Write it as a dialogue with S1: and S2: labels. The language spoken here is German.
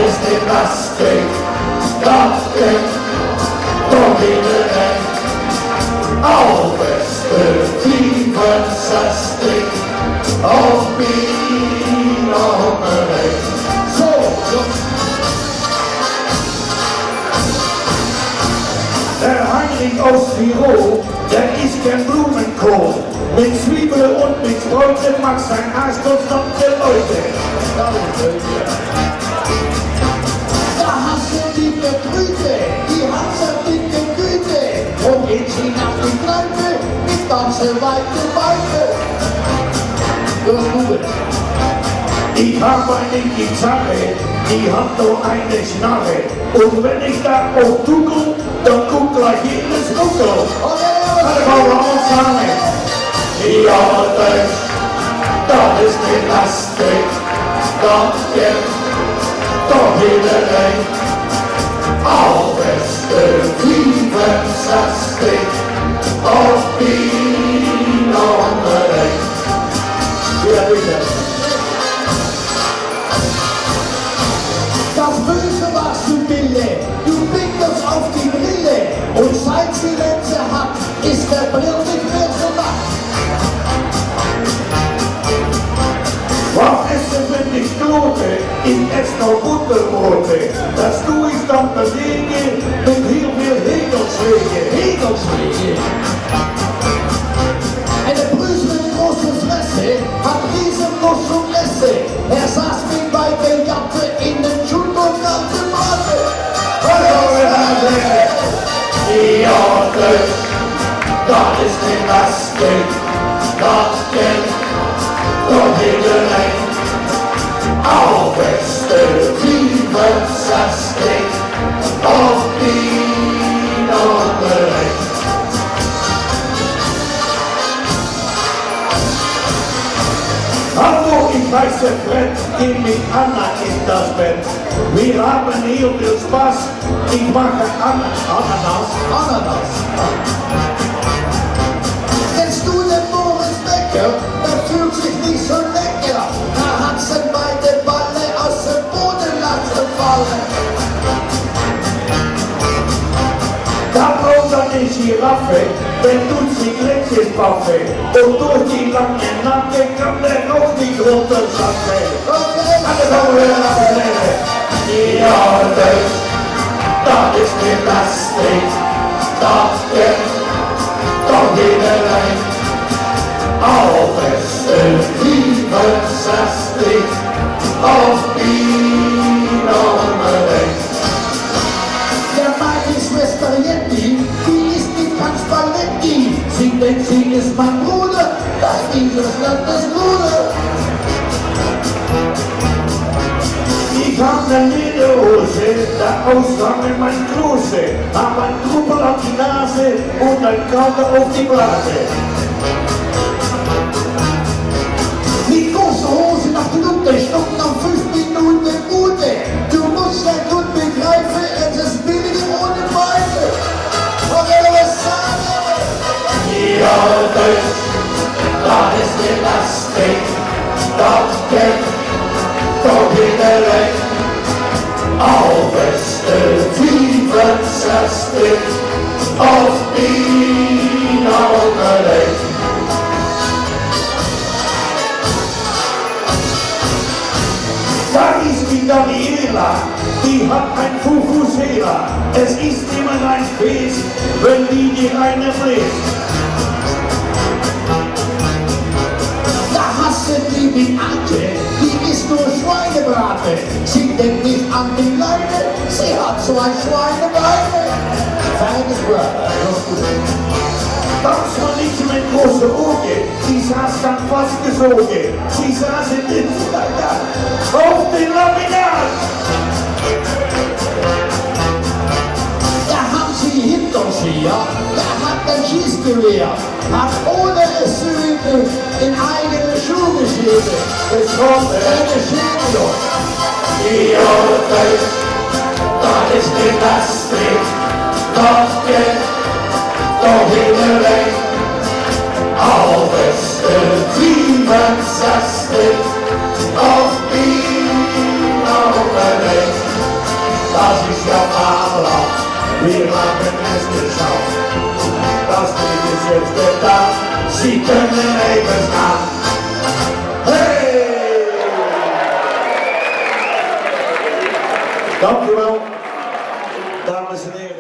S1: ist Gymnastik, das gibt Dominering. Auf Perspektiven Sastik, auf Binomering. So, der Heinrich aus Tirol, der isst gern Blumenkohl. Mit Zwiebel und mit Kräuter mag sein Arsch konstante Leute.
S2: Da hast du die Gebrüte, die hat so dicke Güte. Wo geht sie nach die Kneipe, mit ganze weite Beine. Los, Google.
S1: Ich hab eine Gitarre, die hat nur eine Schnarre. Und wenn ich da auf Google, dann guck gleich jedes Google. Alle Frauen sagen, ja, das ist Gymnastik, das gibt Dominering. Auf Perspektiven Sastik, auf Binomering. Ja, bitte.
S2: Das Böse warst du, Bille, du pinkelst auf die Brille. Und seit sie Lenze hat, ist der Brill nicht mehr so matt.
S1: Was ist denn, wenn ich klote? Ich esse noch Butterbrote. Das tu ich dann dagegen mit heel veel Hegelschläge.
S2: Regelschläge. Eine Brüse mit großer Fresse hat riesengroße Esse. Er saß mit weiter Jappe in den Schuhen und nannte Mate.
S1: Ja, das ist Gymnastik, das gibt Dominering. Auf Perspektiven Sastik, auf Binomering. Hallo, ich heiße Fred, geh mit Anna in das Bett. Wir haben hier viel Spaß, ich mache Ananas.
S2: Kennst du den Boris Becker? Der fühlt sich nicht so lecker. Da hat sie beide Balle aus dem Boden lassen fallen.
S1: Da braucht eine Giraffe, wenn du sie Glätzchen baffe. Und durch die lange Nacke kann der auch nicht runterschaffen. Alle Frauen abnehmen. Ja, das ist Gymnastik, das gibt Dominering. Auf Perspektiven Sastik, auf Binomering.
S2: Der meine Schwester Jetty, die ist die Tanzballetti. Sie denkt, sie ist mein Bruder, das dieses Landes Bruder.
S1: Ich hab ne Lederhose, der Ausgang in mein Klose, hab ein Truppel auf die Nase und ein Kauder auf die Blase.
S2: Die große Hose nach der Lunte, stoppen nach 5 Minuten Gute. Du musst ja gut begreifen, es ist billiger ohne Beine. Oder was sagen?
S1: Ja, das ist Gymnastik, das gibt Dominering. Auf Perspektiven Sastik, auf Binomering. Da ist die Daniela, die hat ein Fufusela. Es ist immer ein Fest, wenn die eine bläst.
S2: Da hast du die Beate, die ist nur Schweinebrate. Sie denkt nicht an die Leine, sie hat zwei Schweinebeine. Feines Brother, los gut.
S1: Das war nicht mit großen Augen, sie saß dann fast gesogen. Sie saß in den Laminat, auf den Laminat.
S2: Da haben sie hinter sie, ja, der hat ein Schießgewehr, hat ohne es zu üben in eigene Schuhe geschrieben.
S1: Es kommt
S2: Eine Schuhe.
S1: ja, das ist Gymnastik, das gibt Dominering. Auf Perspektiven Sastik, auf Binomering. das ist ja Vaterland, wir machen es nicht so. Das Lied ist jetzt getan, Sie können eben an. Hey! Dank u wel, dames en heren.